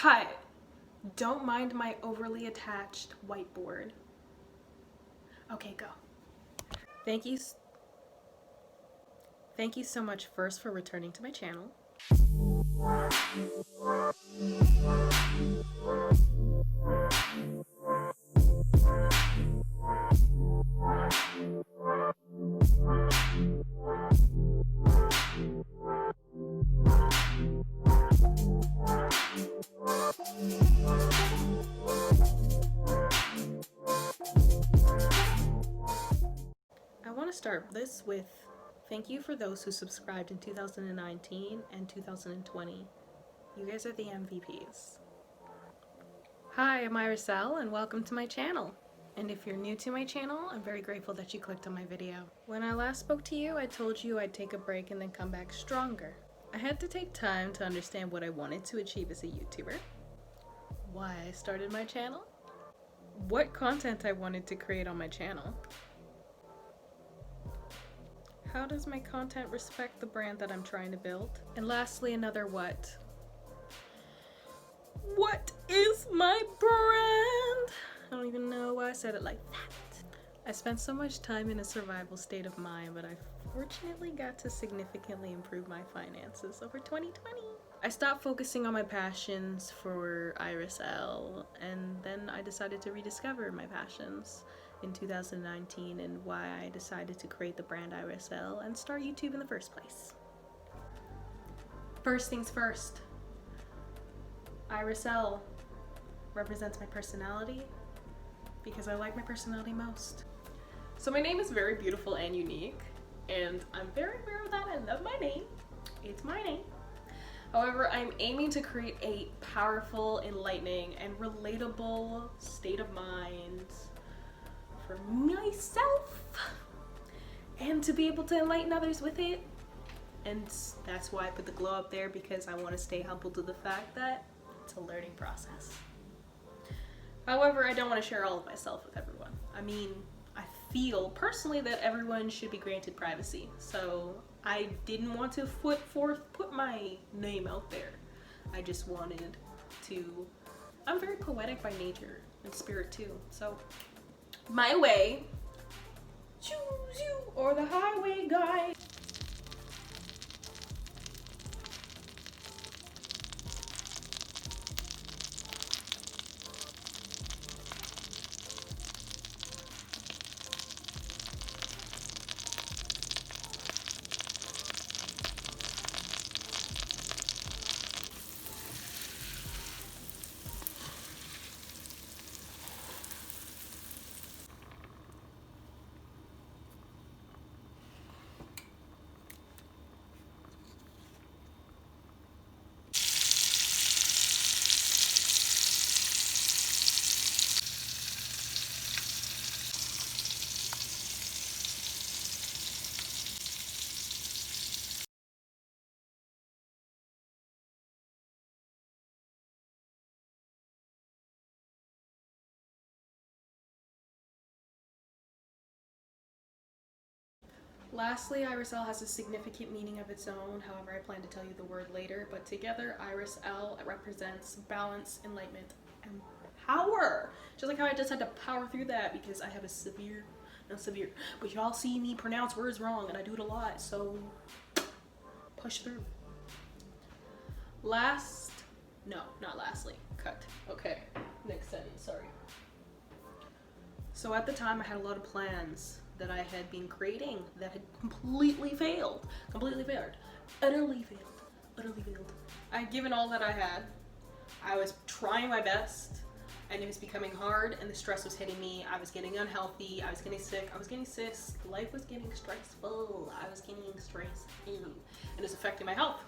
Cut. Don't mind my overly attached whiteboard. Okay, go. Thank you so much first for returning to my channel. I want to start this with thank you for those who subscribed in 2019 and 2020. You guys are the MVPs. Hi, I'm Referral and welcome to my channel. And if you're new to my channel, I'm very grateful that you clicked on my video. When I last spoke to you, I told you I'd take a break and then come back stronger. I had to take time to understand what I wanted to achieve as a YouTuber, why I started my channel, what content I wanted to create on my channel. How does my content respect the brand that I'm trying to build? And lastly, another what. What is my brand? I don't even know why I said it like that. I spent so much time in a survival state of mind, but I fortunately got to significantly improve my finances over 2020. I stopped focusing on my passions for IRL, and then I decided to rediscover my passions in 2019 and why I decided to create the brand IRL and start YouTube in the first place. First things first, IRL represents my personality because I like my personality most. So my name is very beautiful and unique, and I'm very aware of that. I love my name. It's my name. However, I'm aiming to create a powerful, enlightening, and relatable state of mind for myself and to be able to enlighten others with it. And that's why I put the glow up there, because I want to stay humble to the fact that it's a learning process. However, I don't want to share all of myself with everyone. I mean, I feel personally that everyone should be granted privacy, so I didn't want to put my name out there. I just wanted to, I'm very poetic by nature and spirit too, so my way, choose you or the highway guy. Lastly, IRL has a significant meaning of its own. However, I plan to tell you the word later, but together IRL represents balance, enlightenment, and power. Just like how I just had to power through that because I have a not severe, but y'all see me pronounce words wrong and I do it a lot, so push through. Not lastly, cut. Okay, next sentence, sorry. So at the time I had a lot of plans that I had been creating that had completely failed. Utterly failed. I had given all that I had. I was trying my best, and it was becoming hard, and the stress was hitting me. I was getting unhealthy, I was getting sick, life was getting stressful, I was getting stressed, and it was affecting my health.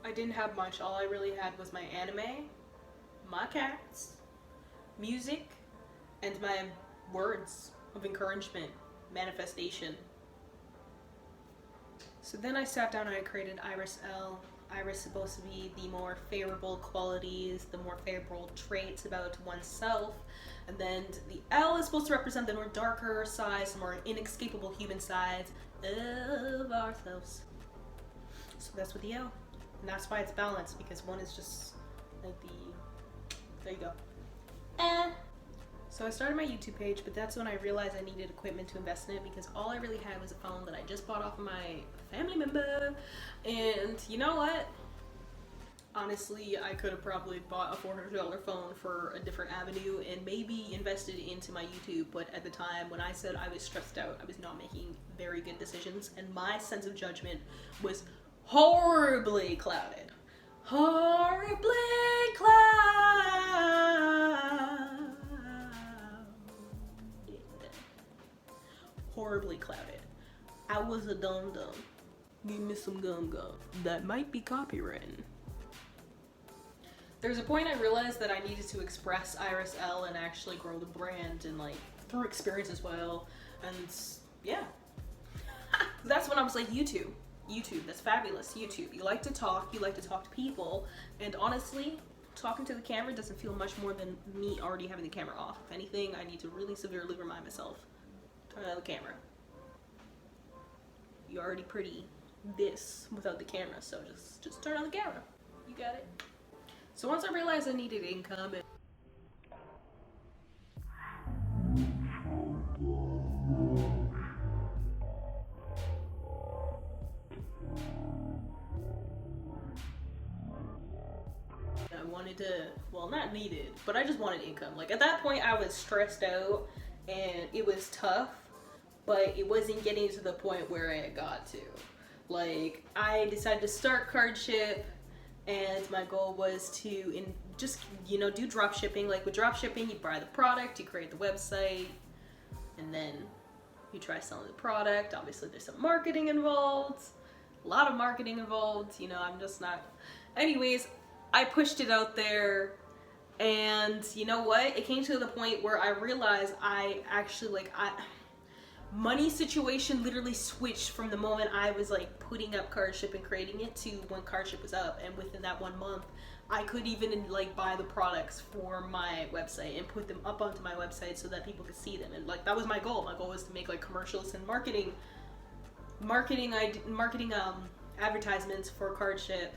I didn't have much. All I really had was my anime, my cats, music, and my words of encouragement, manifestation. So then I sat down and I created IRL. Iris is supposed to be the more favorable qualities, the more favorable traits about oneself, and then the L is supposed to represent the more darker sides, the more inescapable human sides of ourselves. So that's with the L, and that's why it's balanced, because one is just like the There you go. So I started my YouTube page, but that's when I realized I needed equipment to invest in it, because all I really had was a phone that I just bought off of my family member. And you know what? Honestly, I could have probably bought a $400 phone for a different avenue and maybe invested into my YouTube, but at the time when I said I was stressed out, I was not making very good decisions, and my sense of judgment was horribly clouded. Horribly clouded. Horribly clouded. I was a dum-dum. Give me some gum-gum. That might be copywritten. There's a point I realized that I needed to express Iris L and actually grow the brand, and like through experience as well. And yeah, that's when I was like, YouTube, that's fabulous. YouTube, you like to talk to people, and honestly, talking to the camera doesn't feel much more than me already having the camera off. If anything, I need to really severely remind myself, turn on the camera. You're already pretty this without the camera, so just turn on the camera. You got it. So once I realized I needed income, I wanted to, well, not needed, but I just wanted income. Like at that point I was stressed out and it was tough, but it wasn't getting to the point where I had got to. Like I decided to start Cardship, and my goal was to just, you know, do drop shipping. Like with drop shipping, you buy the product, you create the website, and then you try selling the product. Obviously there's some marketing involved, a lot of marketing involved, you know, I'm just not. Anyways, I pushed it out there, and you know what? It came to the point where I realized I actually, money situation literally switched from the moment I was like putting up Cardship and creating it to when Cardship was up, and within that 1 month I could even like buy the products for my website and put them up onto my website so that people could see them. And like that was my goal. My goal was to make like commercials and marketing advertisements for Cardship.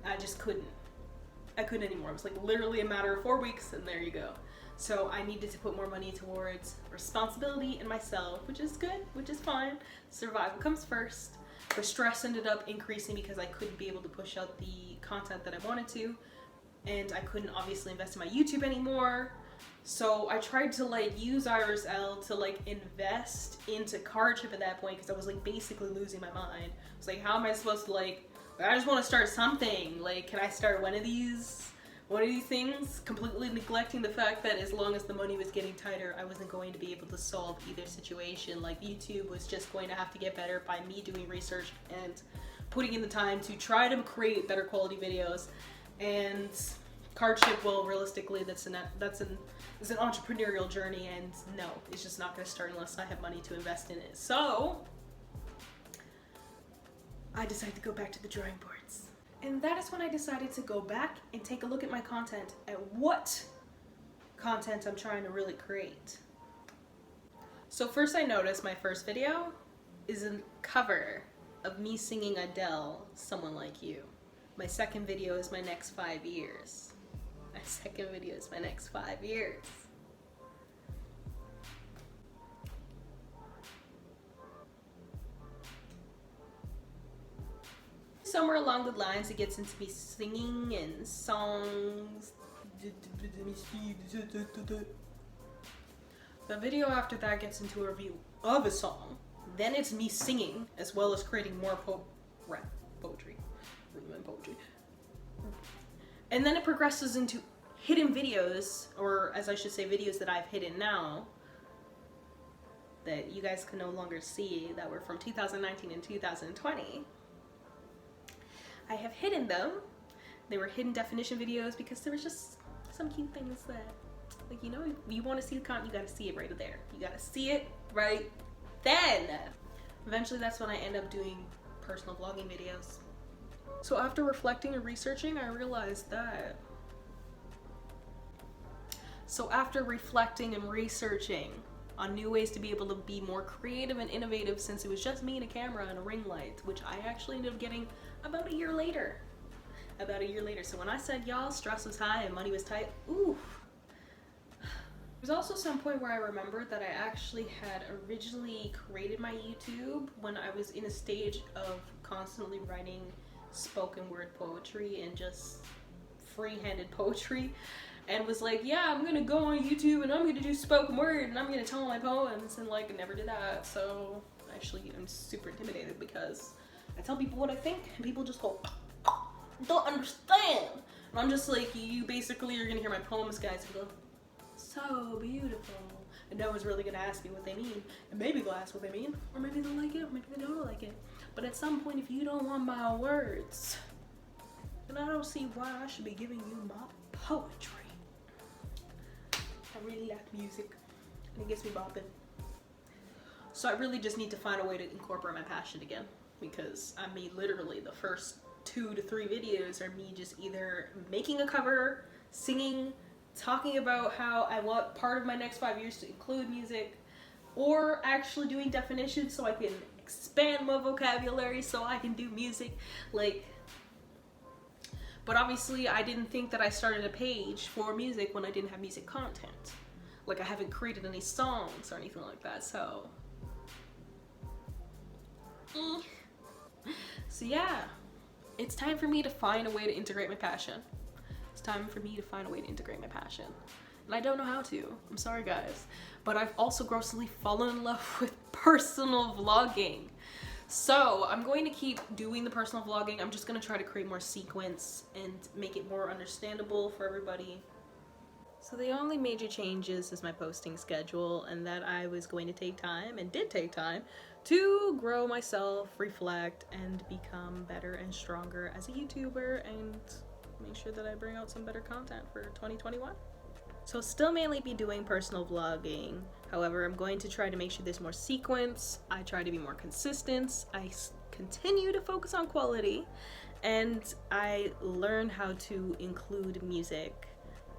I just couldn't anymore. It was like literally a matter of 4 weeks, and there you go. So I needed to put more money towards responsibility in myself, which is good, which is fine. Survival comes first. The stress ended up increasing because I couldn't be able to push out the content that I wanted to, and I couldn't obviously invest in my YouTube anymore. So I tried to like use Iris L to like invest into Cardship at that point, because I was like basically losing my mind. I was like, how am I supposed to like, I just want to start something. Like, can I start one of these things, completely neglecting the fact that as long as the money was getting tighter, I wasn't going to be able to solve either situation. Like YouTube was just going to have to get better by me doing research and putting in the time to try to create better quality videos. And Cardship, well, realistically, that's an entrepreneurial journey, and no, it's just not going to start unless I have money to invest in it. So I decided to go back to the drawing boards. And that is when I decided to go back and take a look at my content, at what content I'm trying to really create. So first I noticed my first video is a cover of me singing Adele, Someone Like You. My second video is my next 5 years. My second video is my next 5 years. Somewhere along the lines it gets into me singing and songs. The video after that gets into a review of a song. Then it's me singing, as well as creating more poetry. And then it progresses into hidden videos, or as I should say, videos that I've hidden now, that you guys can no longer see, that were from 2019 and 2020. I have hidden them. They were hidden definition videos because there was just some cute things that, like, you know, you want to see the content, you got to see it right there. You got to see it right then. Eventually that's when I end up doing personal vlogging videos. So after reflecting and researching, I realized that. So after reflecting and researching on new ways to be able to be more creative and innovative, since it was just me and a camera and a ring light, which I actually ended up getting about a year later. about a year later. So when I said, y'all, stress was high and money was tight, ooh. There's also some point where I remembered that I actually had originally created my YouTube when I was in a stage of constantly writing spoken word poetry and just free-handed poetry, and was like, yeah, I'm gonna go on YouTube and I'm gonna do spoken word and I'm gonna tell my poems, and like I never did that. So actually I'm super intimidated because I tell people what I think and people just go, don't understand. And I'm just like, you basically are gonna hear my poems, guys, and go, so beautiful. And no one's really gonna ask me what they mean. And maybe they'll ask what they mean, or maybe they'll like it, or maybe they don't like it. But at some point, if you don't want my words, then I don't see why I should be giving you my poetry. I really like music, and it gets me bopping. So I really just need to find a way to incorporate my passion again, because I mean, literally the first 2 to 3 videos are me just either making a cover, singing, talking about how I want part of my next 5 years to include music, or actually doing definitions so I can expand my vocabulary so I can do music. Like, but obviously I didn't think that I started a page for music when I didn't have music content. Like, I haven't created any songs or anything like that, so so yeah, it's time for me to find a way to integrate my passion. It's time for me to find a way to integrate my passion. And I don't know how to. I'm sorry, guys. But I've also grossly fallen in love with personal vlogging. So I'm going to keep doing the personal vlogging. I'm just going to try to create more sequence and make it more understandable for everybody. So the only major changes is my posting schedule, and that I was going to take time, and did take time, to grow myself, reflect, and become better and stronger as a YouTuber, and make sure that I bring out some better content for 2021. So still mainly be doing personal vlogging. However, I'm going to try to make sure there's more sequence. I try to be more consistent. I continue to focus on quality, and I learn how to include music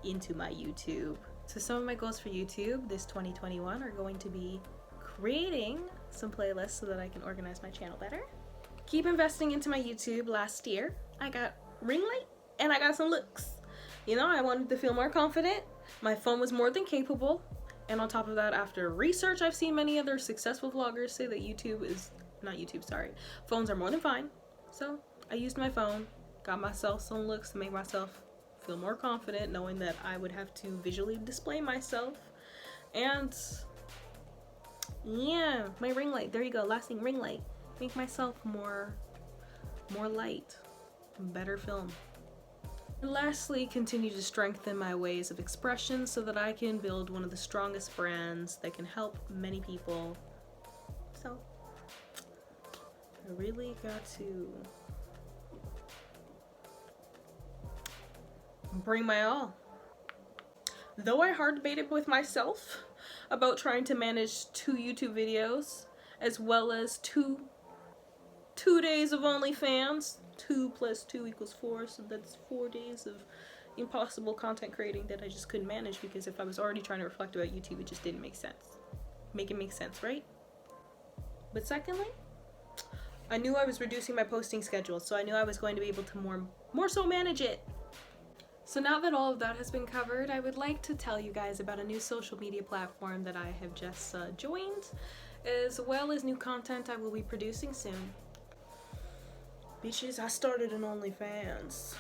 into my YouTube. So some of my goals for YouTube this 2021 are going to be creating some playlists so that I can organize my channel better. Keep investing into my YouTube. Last year, I got ring light and I got some looks. You know, I wanted to feel more confident. My phone was more than capable. And on top of that, after research, I've seen many other successful vloggers say that phones are more than fine. So I used my phone, got myself some looks to make myself feel more confident, knowing that I would have to visually display myself. And yeah, my ring light, there you go, last thing, ring light. Make myself more light, better film. And lastly, continue to strengthen my ways of expression so that I can build one of the strongest brands that can help many people. So I really got to bring my all. Though I hard debated with myself about trying to manage 2 YouTube videos as well as two days of OnlyFans. 2 + 2 = 4, so that's 4 days of impossible content creating that I just couldn't manage, because if I was already trying to reflect about YouTube, it just didn't make sense. Make it make sense, right? But secondly, I knew I was reducing my posting schedule, so I knew I was going to be able to more so manage it. So now that all of that has been covered, I would like to tell you guys about a new social media platform that I have just joined, as well as new content I will be producing soon. Bitches, I started an OnlyFans.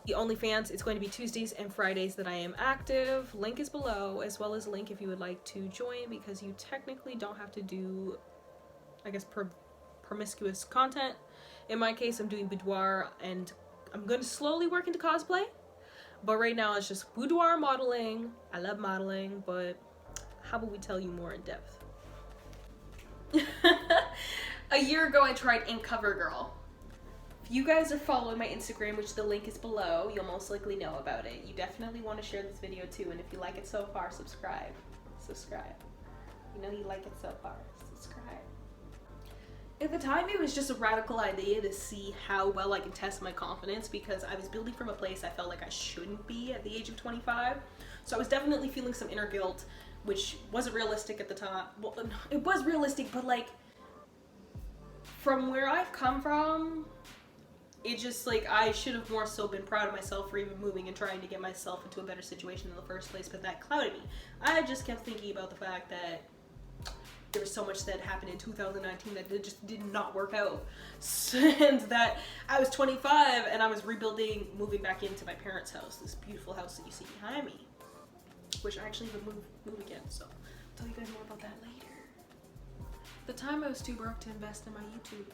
The OnlyFans, it's going to be Tuesdays and Fridays that I am active. Link is below, as well as a link if you would like to join, because you technically don't have to do, I guess, promiscuous content. In my case, I'm doing boudoir, and I'm going to slowly work into cosplay. But right now it's just boudoir modeling. I love modeling, but how about we tell you more in depth? A year ago I tried Ink Cover Girl. If you guys are following my Instagram, which the link is below, you'll most likely know about it. You definitely want to share this video too, and if you like it so far, subscribe. You know you like it so far, subscribe. At the time, it was just a radical idea to see how well I can test my confidence, because I was building from a place I felt like I shouldn't be at the age of 25. So I was definitely feeling some inner guilt, which wasn't realistic at the time. Well, it was realistic, but like, from where I've come from, it just like I should have more so been proud of myself for even moving and trying to get myself into a better situation in the first place, but that clouded me. I just kept thinking about the fact that there was so much that happened in 2019 that it just did not work out. And that I was 25 and I was rebuilding, moving back into my parents' house, this beautiful house that you see behind me, which I actually would move again, so I'll tell you guys more about that later. At the time I was too broke to invest in my YouTube.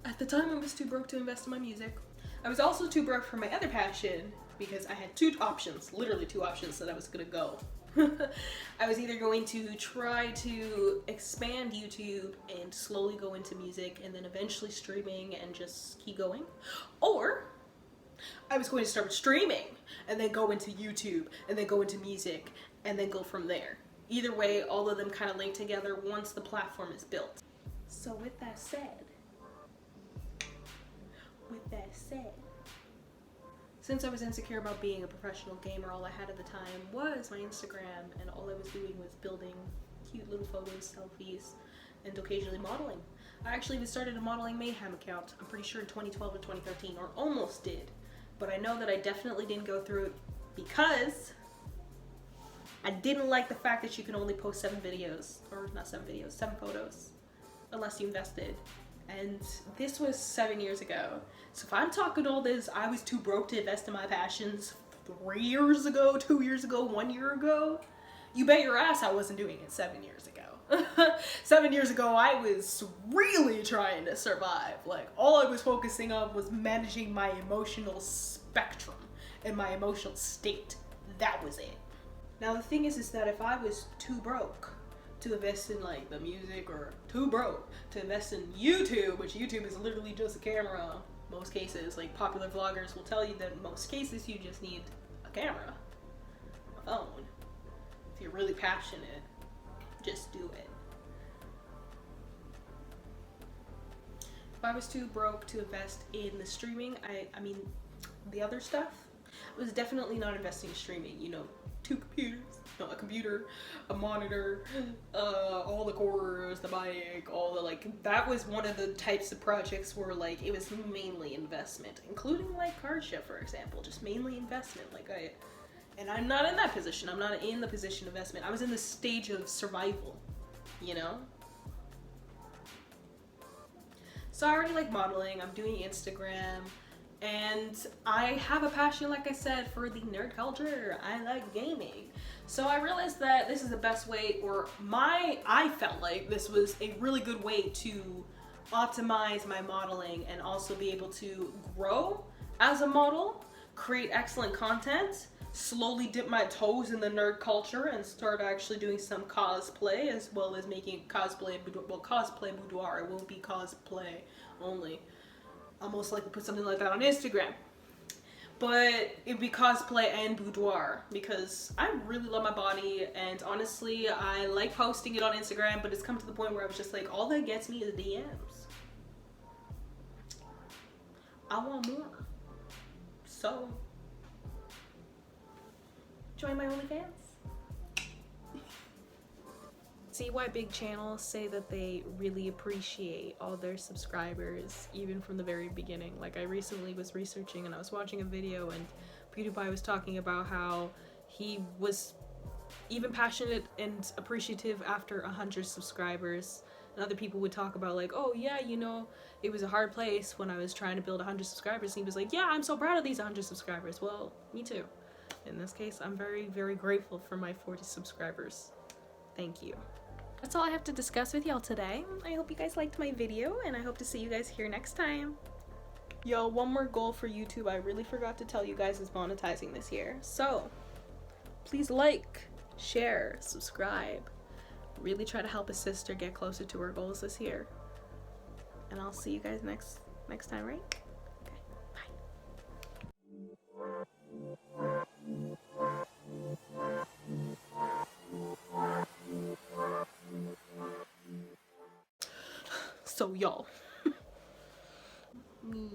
At the time I was too broke to invest in my music. I was also too broke for my other passion because I had two options, literally two options that I was gonna go. I was either going to try to expand YouTube and slowly go into music and then eventually streaming and just keep going, or I was going to start streaming and then go into YouTube and then go into music and then go from there. Either way, all of them kind of link together once the platform is built. So with that said, since I was insecure about being a professional gamer, all I had at the time was my Instagram, and all I was doing was building cute little photos, selfies, and occasionally modeling. I actually even started a modeling mayhem account, I'm pretty sure in 2012 or 2013, or almost did. But I know that I definitely didn't go through it because I didn't like the fact that you can only post 7 photos, unless you invested. And this was 7 years ago. So if I'm talking all this, I was too broke to invest in my passions 3 years ago, 2 years ago, 1 year ago, you bet your ass I wasn't doing it 7 years ago. 7 years ago, I was really trying to survive. Like, all I was focusing on was managing my emotional spectrum and my emotional state. That was it. Now the thing is that if I was too broke to invest in like the music, or too broke to invest in YouTube, which YouTube is literally just a camera, most cases, like popular vloggers will tell you that in most cases you just need a camera, a phone. If you're really passionate, just do it. If I was too broke to invest in the streaming, I mean the other stuff, I was definitely not investing in streaming, you know, 2 computers, no, a computer, a monitor, all the cords, the mic, all the like, that was one of the types of projects where like it was mainly investment, including like Cardship, for example, just mainly investment. And I'm not in that position. I'm not in the position of investment. I was in the stage of survival, you know? So I already like modeling, I'm doing Instagram, and I have a passion, like I said, for the nerd culture. I like gaming. So I realized that this is the best way, or I felt like this was a really good way to optimize my modeling and also be able to grow as a model, create excellent content, slowly dip my toes in the nerd culture and start actually doing some cosplay, as well as making cosplay boudoir. It won't be cosplay only. I'll most likely put something like that on Instagram. But it'd be cosplay and boudoir because I really love my body, and honestly, I like posting it on Instagram, but it's come to the point where I was just like, all that gets me is DMs. I want more. So, join my OnlyFans. See why big channels say that they really appreciate all their subscribers, even from the very beginning. Like, I recently was researching and I was watching a video, and PewDiePie was talking about how he was even passionate and appreciative after 100 subscribers. And other people would talk about like, oh yeah, you know, it was a hard place when I was trying to build 100 subscribers. And he was like, yeah, I'm so proud of these 100 subscribers. Well, me too. In this case, I'm very, very grateful for my 40 subscribers. Thank you. That's all I have to discuss with y'all today. I hope you guys liked my video, and I hope to see you guys here next time. Yo, one more goal for YouTube I really forgot to tell you guys is monetizing this year. So, please like, share, subscribe. Really try to help a sister get closer to her goals this year. And I'll see you guys next time, right? Okay, bye. So y'all, me